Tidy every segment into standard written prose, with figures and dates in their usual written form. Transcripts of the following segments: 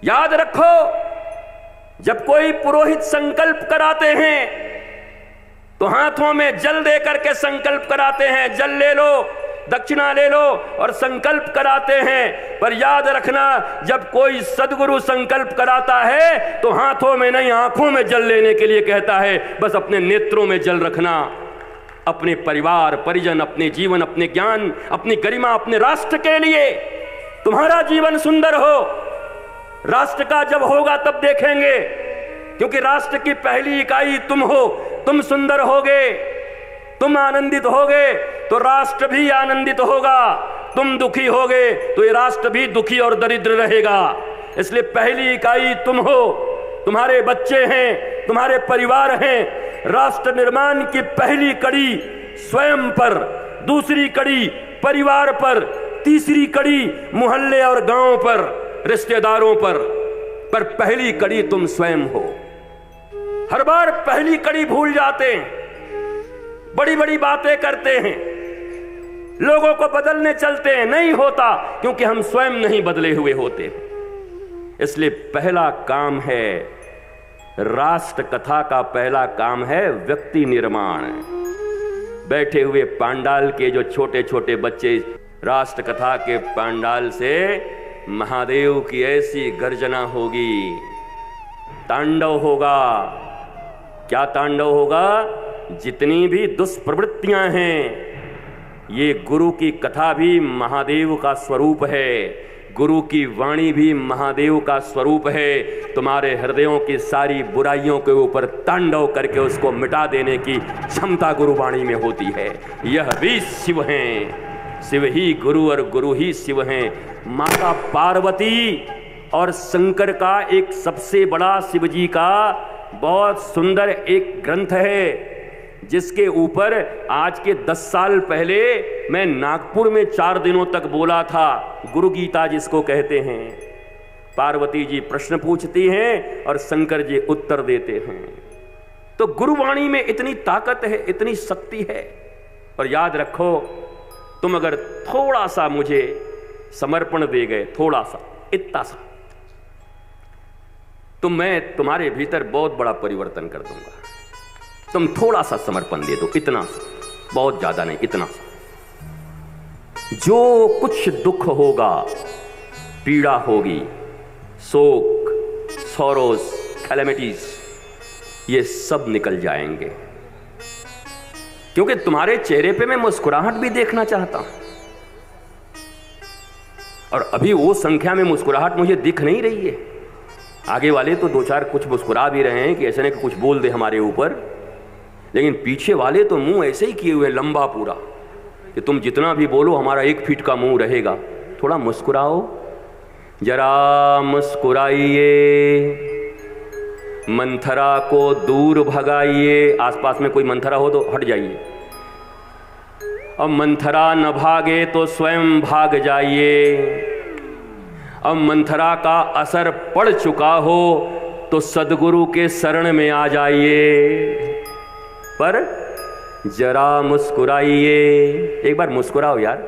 याद रखो, जब कोई पुरोहित संकल्प कराते हैं तो हाथों में जल दे करके संकल्प कराते हैं, जल ले लो, दक्षिणा ले लो और संकल्प कराते हैं। पर याद रखना, जब कोई सदगुरु संकल्प कराता है तो हाथों में नहीं, आंखों में जल लेने के लिए कहता है। बस अपने नेत्रों में जल रखना, अपने परिवार परिजन, अपने जीवन, अपने ज्ञान, अपनी गरिमा, अपने राष्ट्र के लिए। तुम्हारा जीवन सुंदर हो, राष्ट्र का जब होगा तब देखेंगे, क्योंकि राष्ट्र की पहली इकाई तुम हो। तुम सुंदर होगे, तुम आनंदित होगे तो राष्ट्र भी आनंदित होगा। तुम दुखी होगे तो ये राष्ट्र भी दुखी और दरिद्र रहेगा। इसलिए पहली इकाई तुम हो, तुम्हारे बच्चे हैं, तुम्हारे परिवार हैं। राष्ट्र निर्माण की पहली कड़ी स्वयं पर, दूसरी कड़ी परिवार पर, तीसरी कड़ी मोहल्ले और गांव पर, रिश्तेदारों पर पहली कड़ी तुम स्वयं हो। हर बार पहली कड़ी भूल जाते हैं, बड़ी बड़ी बातें करते हैं, लोगों को बदलने चलते हैं, नहीं होता, क्योंकि हम स्वयं नहीं बदले हुए होते। इसलिए पहला काम है, राष्ट्र कथा का पहला काम है व्यक्ति निर्माण। बैठे हुए पांडाल के जो छोटे छोटे बच्चे राष्ट्र कथा के पांडाल से महादेव की ऐसी गर्जना होगी, तांडव होगा। क्या तांडव होगा? जितनी भी दुष्प्रवृत्तियां हैं, ये गुरु की कथा भी महादेव का स्वरूप है, गुरु की वाणी भी महादेव का स्वरूप है। तुम्हारे हृदयों की सारी बुराइयों के ऊपर तांडव करके उसको मिटा देने की क्षमता गुरुवाणी में होती है। यह भी शिव हैं, शिव ही गुरु और गुरु ही शिव हैं। माता पार्वती और शंकर का एक सबसे बड़ा शिवजी का बहुत सुंदर एक ग्रंथ है, जिसके ऊपर आज के 10 साल पहले मैं नागपुर में 4 दिनों तक बोला था। गुरु गीता जिसको कहते हैं। पार्वती जी प्रश्न पूछती हैं और शंकर जी उत्तर देते हैं। तो गुरुवाणी में इतनी ताकत है, इतनी शक्ति है। और याद रखो, तुम अगर थोड़ा सा मुझे समर्पण दे गए, थोड़ा सा, इतना सा, तो मैं तुम्हारे भीतर बहुत बड़ा परिवर्तन कर दूंगा। तुम थोड़ा सा समर्पण दे दो, इतना सा, बहुत ज्यादा नहीं, इतना सा। जो कुछ दुख होगा, पीड़ा होगी, शोक, सॉरोस, कैलेमिटीज, ये सब निकल जाएंगे। क्योंकि तुम्हारे चेहरे पे मैं मुस्कुराहट भी देखना चाहता हूं, और अभी वो संख्या में मुस्कुराहट मुझे दिख नहीं रही है। आगे वाले तो 2-4 कुछ मुस्कुरा भी रहे हैं कि ऐसे नहीं कि कुछ बोल दे हमारे ऊपर, लेकिन पीछे वाले तो मुंह ऐसे ही किए हुए लंबा पूरा कि तुम जितना भी बोलो हमारा 1 फीट का मुंह रहेगा। थोड़ा मुस्कुराओ, जरा मुस्कुराइए, मंथरा को दूर भगाइए। आसपास में कोई मंथरा हो तो हट जाइए, अब मंथरा न भागे तो स्वयं भाग जाइए। अब मंथरा का असर पड़ चुका हो तो सदगुरु के शरण में आ जाइए। पर जरा मुस्कुराइए, एक बार मुस्कुराओ यार।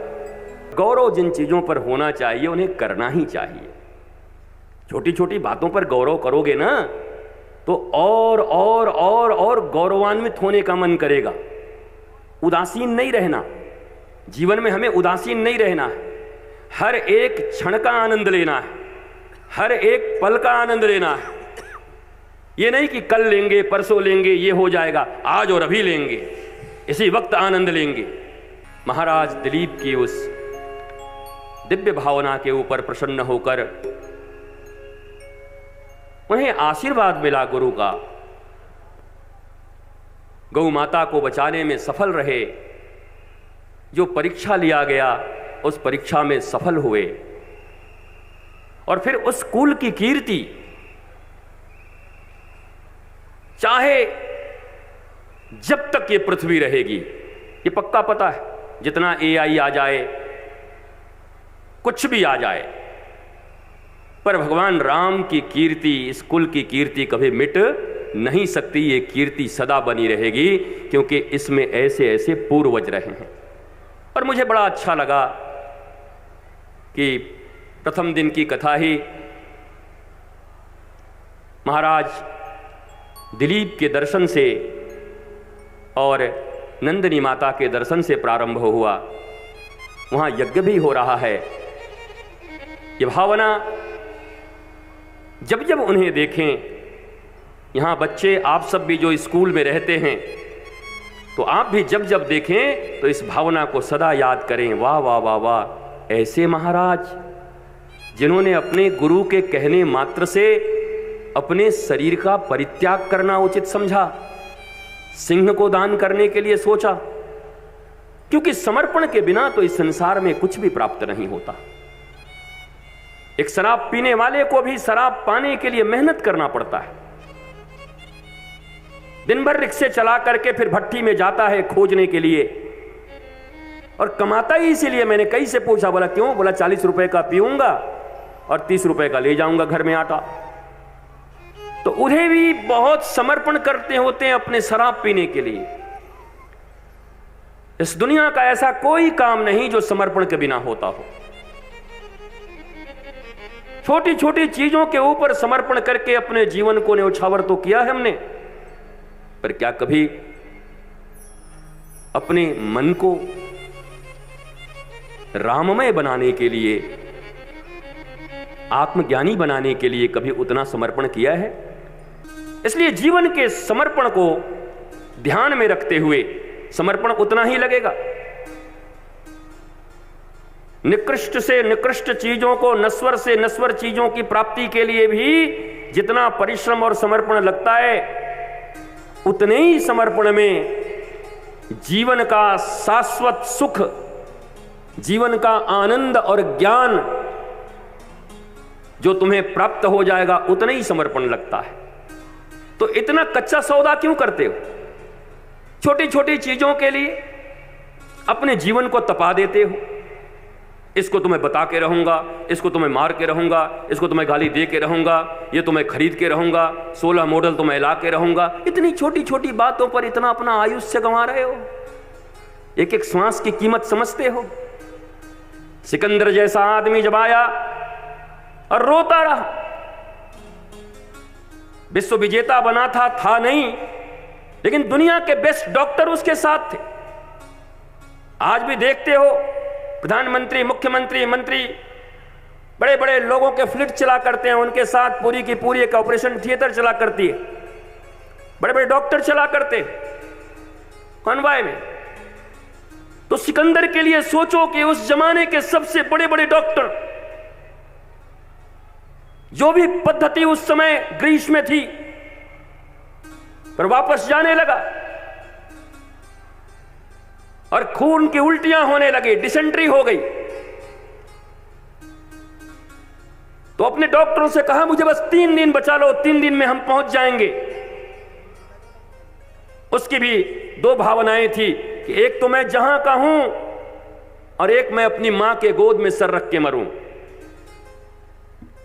गौरव जिन चीजों पर होना चाहिए उन्हें करना ही चाहिए। छोटी छोटी बातों पर गौरव करोगे ना तो और गौरवान्वित होने का मन करेगा। उदासीन नहीं रहना, जीवन में हमें उदासीन नहीं रहना है। हर एक क्षण का आनंद लेना है, हर एक पल का आनंद लेना है। ये नहीं कि कल लेंगे, परसों लेंगे, ये हो जाएगा, आज और अभी लेंगे, इसी वक्त आनंद लेंगे। महाराज दिलीप की उस दिव्य भावना के ऊपर प्रसन्न होकर उन्हें आशीर्वाद मिला गुरु का। गौ माता को बचाने में सफल रहे, जो परीक्षा लिया गया उस परीक्षा में सफल हुए, और फिर उस कुल की कीर्ति चाहे जब तक ये पृथ्वी रहेगी, ये पक्का पता है, जितना AI आ जाए, कुछ भी आ जाए, पर भगवान राम की कीर्ति, इस कुल की कीर्ति कभी मिट नहीं सकती। ये कीर्ति सदा बनी रहेगी, क्योंकि इसमें ऐसे ऐसे पूर्वज रहे हैं। और मुझे बड़ा अच्छा लगा कि प्रथम दिन की कथा ही महाराज दिलीप के दर्शन से और नंदिनी माता के दर्शन से प्रारंभ हुआ। वहाँ यज्ञ भी हो रहा है। ये भावना जब जब उन्हें देखें, यहाँ बच्चे आप सब भी जो स्कूल में रहते हैं, तो आप भी जब जब देखें तो इस भावना को सदा याद करें। वाह वाह वाह वाह, ऐसे महाराज जिन्होंने अपने गुरु के कहने मात्र से अपने शरीर का परित्याग करना उचित समझा, सिंह को दान करने के लिए सोचा, क्योंकि समर्पण के बिना तो इस संसार में कुछ भी प्राप्त नहीं होता। एक शराब पीने वाले को भी शराब पाने के लिए मेहनत करना पड़ता है। दिन भर रिक्शे चला करके फिर भट्टी में जाता है खोजने के लिए, और कमाता ही इसीलिए। मैंने कई से पूछा, बोला क्यों? बोला 40 रुपए का पीऊंगा और 30 रुपए का ले जाऊंगा घर में आटा। तो उन्हें भी बहुत समर्पण करते होते हैं अपने शराब पीने के लिए। इस दुनिया का ऐसा कोई काम नहीं जो समर्पण के बिना होता हो। छोटी छोटी चीजों के ऊपर समर्पण करके अपने जीवन को न्यौछावर तो किया है हमने, पर क्या कभी अपने मन को राममय बनाने के लिए, आत्मज्ञानी बनाने के लिए कभी उतना समर्पण किया है? इसलिए जीवन के समर्पण को ध्यान में रखते हुए समर्पण उतना ही लगेगा। निकृष्ट से निकृष्ट चीजों को, नश्वर से नश्वर चीजों की प्राप्ति के लिए भी जितना परिश्रम और समर्पण लगता है, उतने ही समर्पण में जीवन का शाश्वत सुख, जीवन का आनंद और ज्ञान जो तुम्हें प्राप्त हो जाएगा, उतना ही समर्पण लगता है। तो इतना कच्चा सौदा क्यों करते हो? छोटी छोटी चीजों के लिए अपने जीवन को तपा देते हो। इसको तुम्हें बता के रहूंगा, इसको तुम्हें मार के रहूंगा, इसको तुम्हें गाली दे के रहूंगा, ये तुम्हें खरीद के रहूंगा, 16 मॉडल तुम्हें ला के रहूंगा। इतनी छोटी छोटी बातों पर इतना अपना आयुष्य गंवा रहे हो। एक एक श्वास की कीमत समझते हो? सिकंदर जैसा आदमी जब आया और रोता रहा, विश्व विजेता बना था नहीं, लेकिन दुनिया के बेस्ट डॉक्टर उसके साथ थे। आज भी देखते हो प्रधानमंत्री, मुख्यमंत्री, मंत्री बड़े बड़े लोगों के फ्लिट चला करते हैं, उनके साथ पूरी की पूरी एक ऑपरेशन थिएटर चला करती है, बड़े बड़े डॉक्टर चला करते कॉन्वॉय में। तो सिकंदर के लिए सोचो कि उस जमाने के सबसे बड़े बड़े डॉक्टर, जो भी पद्धति उस समय ग्रीस में थी, पर वापस जाने लगा और खून की उल्टियां होने लगी, डिसेंट्री हो गई। तो अपने डॉक्टरों से कहा मुझे बस 3 दिन बचा लो, 3 दिन में हम पहुंच जाएंगे। उसकी भी 2 भावनाएं थी कि एक तो मैं जहां का हूं और एक मैं अपनी मां के गोद में सर रख के मरूं।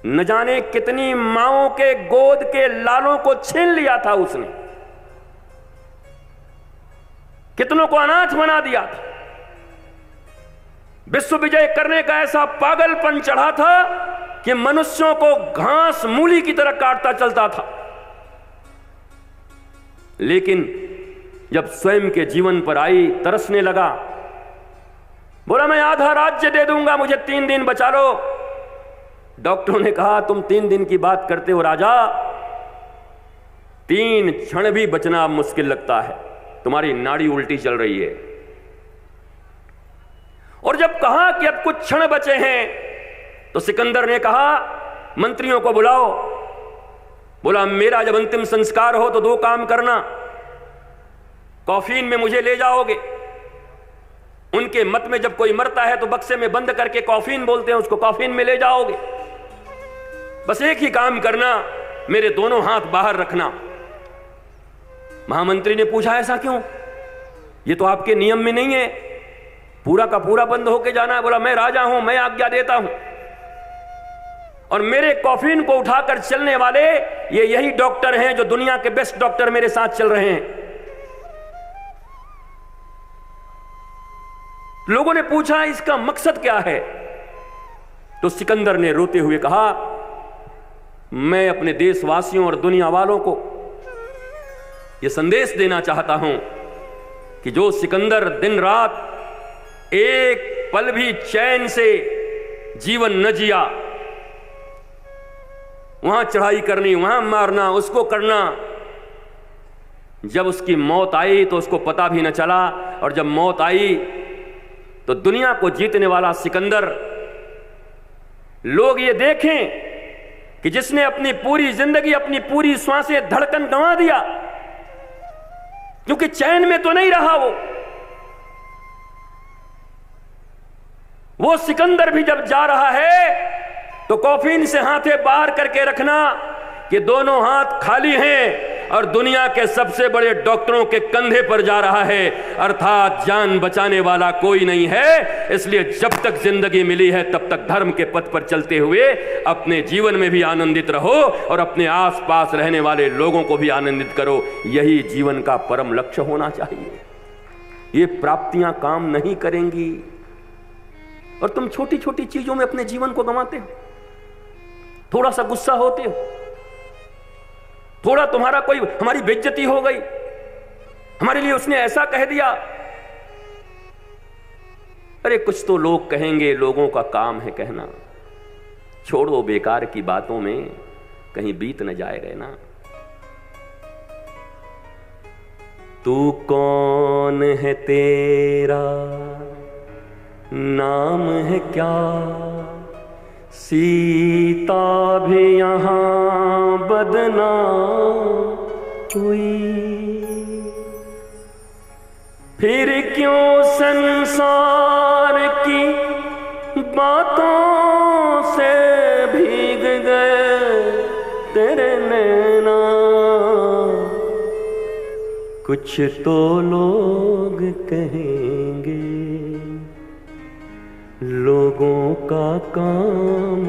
न जाने कितनी माओं के गोद के लालों को छीन लिया था उसने, कितनों को अनाथ बना दिया था। विश्व विजय करने का ऐसा पागलपन चढ़ा था कि मनुष्यों को घास मूली की तरह काटता चलता था। लेकिन जब स्वयं के जीवन पर आई, तरसने लगा, बोला मैं आधा राज्य दे दूंगा, मुझे 3 दिन बचा लो। डॉक्टरों ने कहा तुम 3 दिन की बात करते हो राजा, 3 क्षण भी बचना मुश्किल लगता है, तुम्हारी नाड़ी उल्टी चल रही है। और जब कहा कि अब कुछ क्षण बचे हैं, तो सिकंदर ने कहा मंत्रियों को बुलाओ। बोला मेरा जब अंतिम संस्कार हो तो 2 काम करना, कॉफीन में मुझे ले जाओगे। उनके मत में जब कोई मरता है तो बक्से में बंद करके कॉफीन बोलते हैं, उसको कॉफीन में ले जाओगे। बस एक ही काम करना, मेरे दोनों हाथ बाहर रखना। महामंत्री ने पूछा ऐसा क्यों? ये तो आपके नियम में नहीं है, पूरा का पूरा बंद होके जाना है। बोला मैं राजा हूं, मैं आज्ञा देता हूं, और मेरे कॉफिन को उठाकर चलने वाले ये यही डॉक्टर हैं जो दुनिया के बेस्ट डॉक्टर मेरे साथ चल रहे हैं। लोगों ने पूछा इसका मकसद क्या है? तो सिकंदर ने रोते हुए कहा मैं अपने देशवासियों और दुनिया वालों को यह संदेश देना चाहता हूं कि जो सिकंदर दिन रात एक पल भी चैन से जीवन न जिया, वहां चढ़ाई करनी, वहां मारना, उसको करना, जब उसकी मौत आई तो उसको पता भी न चला, और जब मौत आई तो दुनिया को जीतने वाला सिकंदर लोग ये देखें कि जिसने अपनी पूरी जिंदगी, अपनी पूरी सांसें, धड़कन गंवा दिया, क्योंकि चैन में तो नहीं रहा वो सिकंदर भी जब जा रहा है तो कॉफिन से हाथे बाहर करके रखना कि दोनों हाथ खाली हैं और दुनिया के सबसे बड़े डॉक्टरों के कंधे पर जा रहा है, अर्थात जान बचाने वाला कोई नहीं है। इसलिए जब तक जिंदगी मिली है तब तक धर्म के पथ पर चलते हुए अपने जीवन में भी आनंदित रहो और अपने आसपास रहने वाले लोगों को भी आनंदित करो। यही जीवन का परम लक्ष्य होना चाहिए। ये प्राप्तियां काम नहीं करेंगी और तुम छोटी छोटी चीजों में अपने जीवन को गंवाते हो। थोड़ा सा गुस्सा होते हो, थोड़ा तुम्हारा कोई, हमारी बेइज्जती हो गई, हमारे लिए उसने ऐसा कह दिया, अरे कुछ तो लोग कहेंगे, लोगों का काम है कहना, छोड़ो बेकार की बातों में कहीं बीत न जाए रहना। तू कौन है, तेरा नाम है क्या, सीता भी यहां बदनाम हुई, फिर क्यों संसार की बातों से भीग गए तेरे नैना। कुछ तो लोग कहेंगे, लोगों का काम